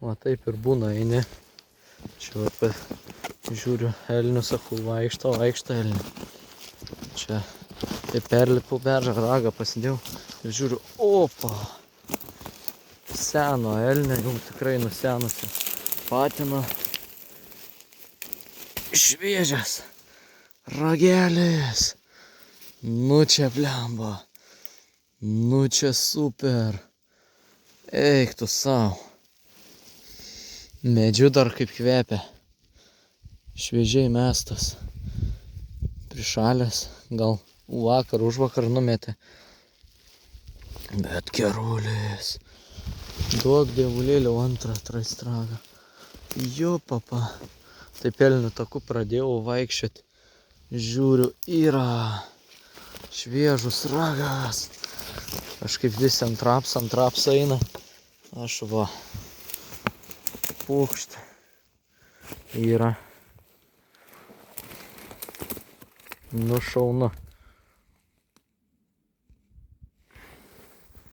O taip ir būna, eini. Čia žiūriu, elnius akul vaikšto elnių. Čia taip perlipau beržą, ragą pasidėjau ir žiūriu, opa! Seno elnio, jau tikrai nusenusi patina. Šviežias ragelis. Nu čia blemba. Nu čia super. Eik tu sau. Medžiu dar kaip kvepia. Šviežiai mestas. Prišalęs. Gal vakar, užvakar numetė. Bet gerulis. Duok dievulėliau antrą atrast ragą. Jo papa. Taip elnių taku pradėjau vaikščioti. Žiūriu, yra šviežus ragas. Kažkaip visi ant raps eina. Aš va. Pukšt. Yra. Nu šaunu.